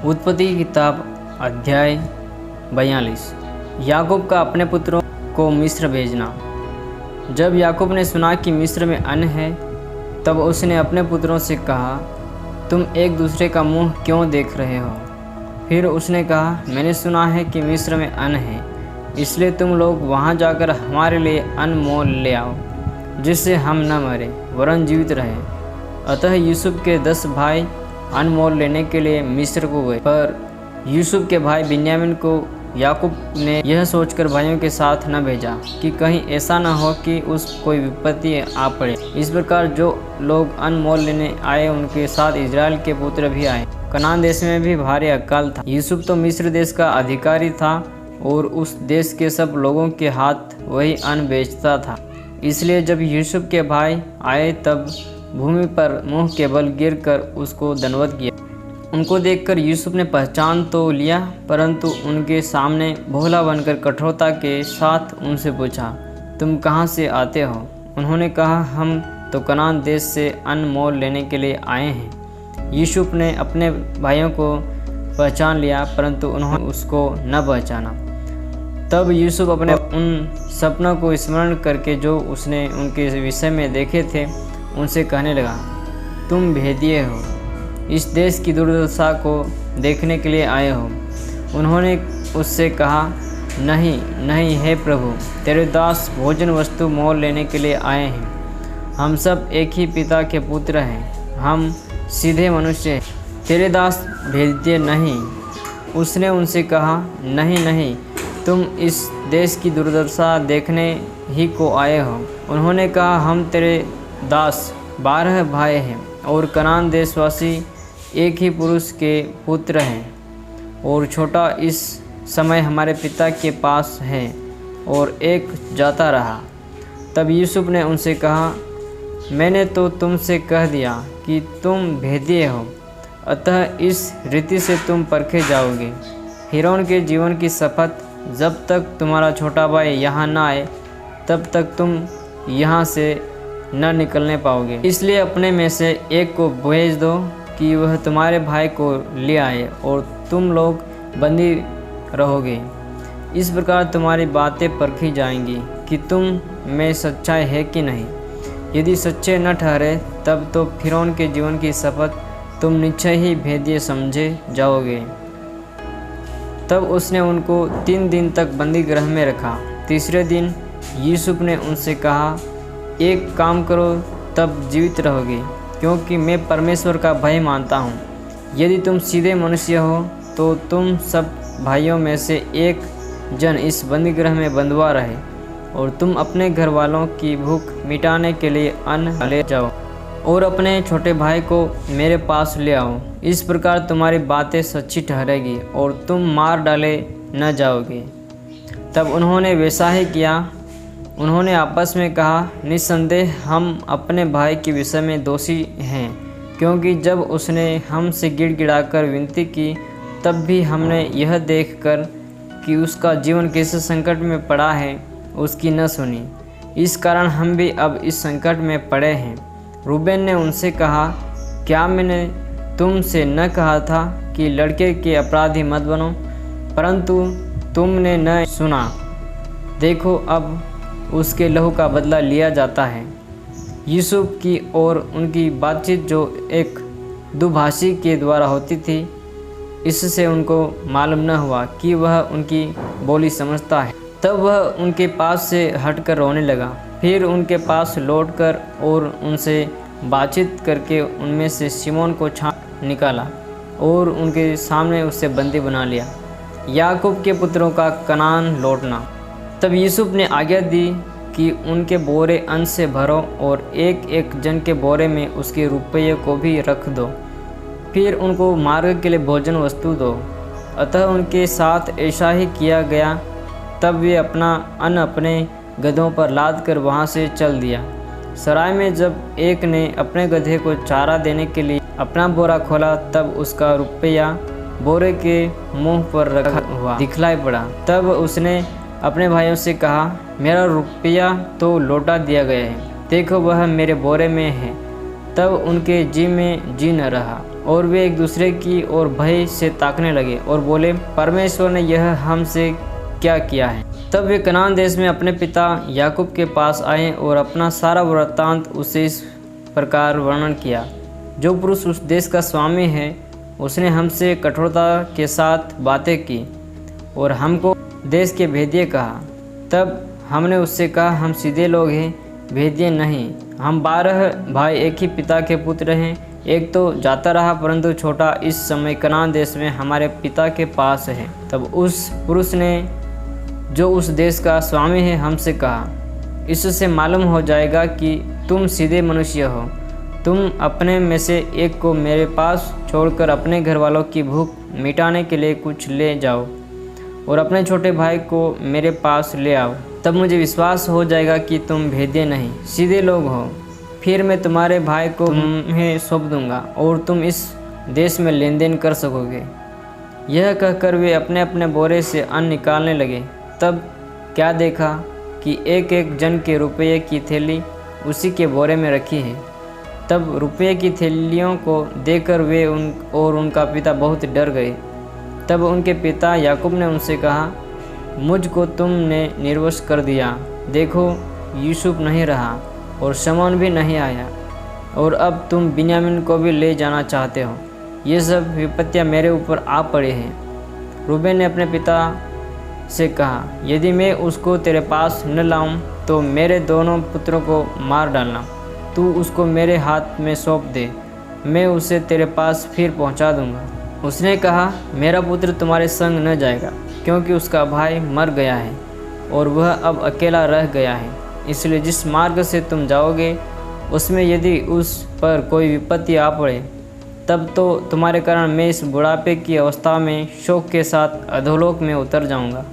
उत्पत्ति की किताब अध्याय 42। याकूब का अपने पुत्रों को मिस्र भेजना। जब याकूब ने सुना कि मिस्र में अन्न है, तब उसने अपने पुत्रों से कहा, तुम एक दूसरे का मुंह क्यों देख रहे हो? फिर उसने कहा, मैंने सुना है कि मिस्र में अन्न है, इसलिए तुम लोग वहाँ जाकर हमारे लिए अन्न मोल ले आओ, जिससे हम न मरे वरन जीवित रहे। अतः यूसुफ के 10 भाई अन्न मोल लेने के लिए मिस्र को गए। पर यूसुफ के भाई बिन्यामीन को याकूब ने यह सोचकर भाइयों के साथ न भेजा कि कहीं ऐसा न हो कि उस कोई विपत्ति आ पड़े। इस प्रकार जो लोग अन्न मोल लेने आए, उनके साथ इजराइल के पुत्र भी आए। कनान देश में भी भारी अकाल था। यूसुफ तो मिस्र देश का अधिकारी था और उस देश के सब लोगों के हाथ वही अन्न बेचता था। इसलिए जब यूसुफ के भाई आए, तब भूमि पर मुंह के बल गिरकर उसको दंडवत किया। उनको देखकर यूसुफ ने पहचान तो लिया, परंतु उनके सामने भोला बनकर कठोरता के साथ उनसे पूछा, तुम कहाँ से आते हो? उन्होंने कहा, हम तो कनान देश से अन्न मोल लेने के लिए आए हैं। यूसुफ ने अपने भाइयों को पहचान लिया, परंतु उन्होंने उसको न पहचाना। तब यूसुफ अपने उन सपनों को स्मरण करके जो उसने उनके विषय में देखे थे, उनसे कहने लगा, तुम भेदिए हो, इस देश की दुर्दशा को देखने के लिए आए हो। उन्होंने उससे कहा, नहीं नहीं, हे प्रभु, तेरे दास भोजन वस्तु मोल लेने के लिए आए हैं। हम सब एक ही पिता के पुत्र हैं, हम सीधे मनुष्य हैं, तेरे दास भेदिए नहीं। उसने उनसे कहा, नहीं नहीं, तुम इस देश की दुर्दशा देखने ही को आए हो। उन्होंने कहा, हम तेरे दास 12 भाई हैं और कनान देशवासी एक ही पुरुष के पुत्र हैं, और छोटा इस समय हमारे पिता के पास है और एक जाता रहा। तब यूसुफ ने उनसे कहा, मैंने तो तुमसे कह दिया कि तुम भेदिए हो, अतः इस रीति से तुम परखे जाओगे। हिरौन के जीवन की शपथ, जब तक तुम्हारा छोटा भाई यहाँ न आए, तब तक तुम यहाँ से न निकलने पाओगे। इसलिए अपने में से एक को भेज दो कि वह तुम्हारे भाई को ले आए, और तुम लोग बंदी रहोगे। इस प्रकार तुम्हारी बातें परखी जाएंगी कि तुम में सच्चाई है कि नहीं। यदि सच्चे न ठहरे, तब तो फिरौन के जीवन की शपथ तुम निश्चय ही भेदिए समझे जाओगे। तब उसने उनको 3 दिन तक बंदी गृह में रखा। तीसरे दिन यूसुफ ने उनसे कहा, एक काम करो, तब जीवित रहोगे, क्योंकि मैं परमेश्वर का भय मानता हूँ। यदि तुम सीधे मनुष्य हो, तो तुम सब भाइयों में से एक जन इस बंदी गृह में बंधुआ रहे, और तुम अपने घर वालों की भूख मिटाने के लिए अन्न ले जाओ, और अपने छोटे भाई को मेरे पास ले आओ। इस प्रकार तुम्हारी बातें सच्ची ठहरेगी और तुम मार डाले न जाओगे। तब उन्होंने वैसा ही किया। उन्होंने आपस में कहा, निस्संदेह हम अपने भाई के विषय में दोषी हैं, क्योंकि जब उसने हमसे गिड़गिड़ाकर विनती की, तब भी हमने यह देखकर कि उसका जीवन किस संकट में पड़ा है, उसकी न सुनी। इस कारण हम भी अब इस संकट में पड़े हैं। रूबेन ने उनसे कहा, क्या मैंने तुमसे न कहा था कि लड़के के अपराधी मत बनो? परंतु तुमने न सुना। देखो, अब उसके लहू का बदला लिया जाता है। यूसुफ की और उनकी बातचीत जो एक दुभाषी के द्वारा होती थी, इससे उनको मालूम न हुआ कि वह उनकी बोली समझता है। तब वह उनके पास से हटकर रोने लगा। फिर उनके पास लौटकर और उनसे बातचीत करके उनमें से शिमोन को छांट निकाला और उनके सामने उससे बंदी बना लिया। याकूब के पुत्रों का कनान लौटना। तब यूसुफ ने आज्ञा दी कि उनके बोरे अन्न से भरो और एक एक जन के बोरे में उसके रुपये को भी रख दो। फिर उनको मार्ग के लिए भोजन वस्तु दो। अतः उनके साथ ऐसा ही किया गया। तब वे अपना अन्न अपने गधों पर लाद कर वहाँ से चल दिया। सराय में जब एक ने अपने गधे को चारा देने के लिए अपना बोरा खोला, तब उसका रुपया बोरे के मुंह पर रखा हुआ दिखलाई पड़ा। तब उसने अपने भाइयों से कहा, मेरा रुपया तो लौटा दिया गया है, देखो वह मेरे बोरे में है। तब उनके जी में जी न रहा। और वे एक दूसरे की ओर भय से ताकने लगे और बोले, परमेश्वर ने यह हमसे क्या किया है। तब वे कनान देश में अपने पिता याकूब के पास आए और अपना सारा वृत्तांत उसे इस प्रकार वर्णन किया। जो पुरुष उस देश का स्वामी है उसने हमसे कठोरता के साथ बातें की और हमको देश के भेदिए कहा। तब हमने उससे कहा, हम सीधे लोग हैं, भेदिए नहीं। हम 12 भाई एक ही पिता के पुत्र हैं। एक तो जाता रहा परंतु छोटा इस समय कनान देश में हमारे पिता के पास है। तब उस पुरुष ने जो उस देश का स्वामी है हमसे कहा, इससे मालूम हो जाएगा कि तुम सीधे मनुष्य हो। तुम अपने में से एक को मेरे पास छोड़कर अपने घर वालों की भूख मिटाने के लिए कुछ ले जाओ और अपने छोटे भाई को मेरे पास ले आओ। तब मुझे विश्वास हो जाएगा कि तुम भेदिए नहीं, सीधे लोग हो। फिर मैं तुम्हारे भाई को तुम्हें सौंप दूंगा और तुम इस देश में लेन देन कर सकोगे। यह कहकर वे अपने अपने बोरे से अन्न निकालने लगे। तब क्या देखा कि एक एक जन के रुपये की थैली उसी के बोरे में रखी है। तब रुपये की थैलियों को देखकर वे उनका पिता बहुत डर गए। तब उनके पिता याकूब ने उनसे कहा, मुझको तुमने निर्वंश कर दिया। देखो, यूसुफ नहीं रहा और शमौन भी नहीं आया और अब तुम बिन्यामीन को भी ले जाना चाहते हो। ये सब विपत्तियाँ मेरे ऊपर आ पड़े हैं। रूबेन ने अपने पिता से कहा, यदि मैं उसको तेरे पास न लाऊं तो मेरे दोनों पुत्रों को मार डालना। तू उसको मेरे हाथ में सौंप दे, मैं उसे तेरे पास फिर पहुंचा दूंगा। उसने कहा, मेरा पुत्र तुम्हारे संग न जाएगा, क्योंकि उसका भाई मर गया है और वह अब अकेला रह गया है। इसलिए जिस मार्ग से तुम जाओगे उसमें यदि उस पर कोई विपत्ति आ पड़े, तब तो तुम्हारे कारण मैं इस बुढ़ापे की अवस्था में शोक के साथ अधोलोक में उतर जाऊंगा।